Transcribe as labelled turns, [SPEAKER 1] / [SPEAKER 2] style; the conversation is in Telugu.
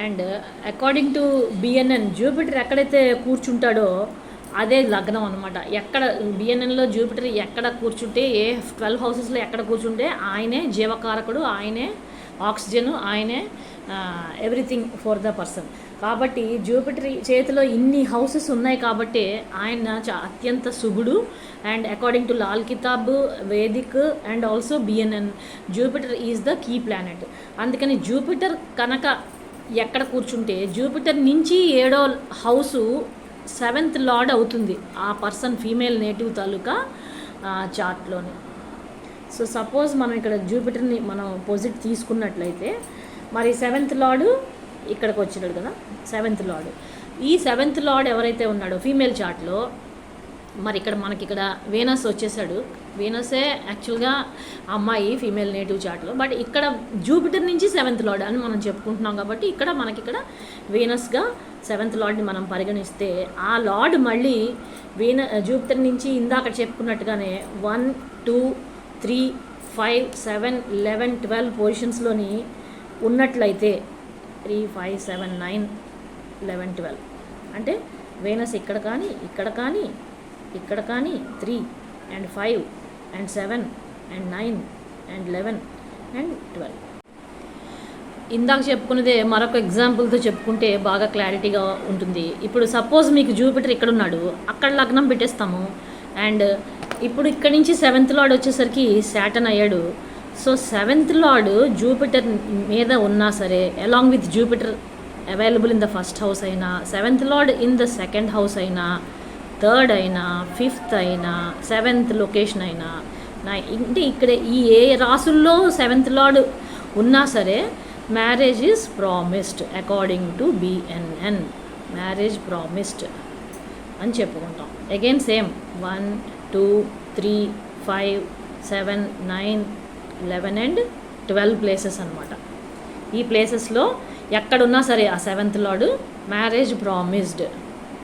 [SPEAKER 1] And according to BNN Jupiter ఎక్కడైతే కూర్చుంటాడో అదే లగ్నం అనమాట. ఎక్కడ బిఎన్ఎన్లో జూపిటర్ ఎక్కడ కూర్చుంటే, ఏ 12 హౌసెస్లో ఎక్కడ కూర్చుంటే ఆయనే జీవకారకుడు, ఆయనే ఆక్సిజన్, ఆయనే ఎవ్రీథింగ్ ఫర్ ద పర్సన్. కాబట్టి జూపిటర్ చేతిలో ఇన్ని హౌసెస్ ఉన్నాయి కాబట్టి ఆయన అత్యంత శుభుడు. And according to Lal Kitab, Vedic and also BNN, Jupiter is the key planet. అందుకని జూపిటర్ కనుక ఎక్కడ కూర్చుంటే జూపిటర్ నుంచి 7వ హౌసు 7th లార్డ్ అవుతుంది ఆ పర్సన్ ఫీమేల్ నేటివ్ తాలూకా చార్ట్లోని. సో సపోజ్ మనం ఇక్కడ జూపిటర్ని మనం పొజిట్ తీసుకున్నట్లయితే మరి 7th లార్డు ఇక్కడికి వచ్చినాడు కదా, 7th లార్డు. ఈ 7th లార్డ్ ఎవరైతే ఉన్నాడో ఫీమేల్ చార్ట్లో, మరి ఇక్కడ మనకి ఇక్కడ వీనస్ వచ్చేసాడు. వీనసే యాక్చువల్గా అమ్మాయి ఫీమేల్ నేటివ్ చార్ట్లో, బట్ ఇక్కడ జూపిటర్ నుంచి 7th లార్డ్ అని మనం చెప్పుకుంటున్నాం కాబట్టి ఇక్కడ మనకిక్కడ వీనస్గా 7th లార్డ్ని మనం పరిగణిస్తే ఆ లార్డ్ మళ్ళీ జూపిటర్ నుంచి ఇందాక చెప్పుకున్నట్టుగానే 1, 2, 3, 5, 7, 11, 12 పొజిషన్స్లోని ఉన్నట్లయితే 3, 5, 7, 9, 11, 12 అంటే వీనస్ ఇక్కడ కానీ ఇక్కడ కానీ ఇక్కడ కానీ 3 and 5 and 7 and 9 and 11 and 12. ఇందాక చెప్పుకున్నదే మరొక ఎగ్జాంపుల్తో చెప్పుకుంటే బాగా క్లారిటీగా ఉంటుంది. ఇప్పుడు సపోజ్ మీకు జూపిటర్ ఇక్కడ ఉన్నాడు, అక్కడ లగ్నం పెట్టేస్తాము. అండ్ ఇప్పుడు ఇక్కడి నుంచి 7th లార్డ్ వచ్చేసరికి శాటర్న్ అయ్యాడు. సో 7th లార్డ్ జూపిటర్ మీద ఉన్నా సరే, along with Jupiter available in the first house అయినా, 7th lord in the second house అయినా, 3rd అయినా, 5th అయినా, 7th లొకేషన్ అయినా, అంటే ఇక్కడ ఈ ఏ రాసుల్లో 7th లార్డ్ ఉన్నా సరే marriage is promised according to BNN. Marriage promised అని చెప్పుకుంటాం. అగైన్ సేమ్ 1, 2, 3, 5, 7, 9, 11 and 12 ప్లేసెస్ అనమాట. ఈ ప్లేసెస్లో ఎక్కడున్నా సరే ఆ 7th లార్డ్ మ్యారేజ్ ప్రామిస్డ్.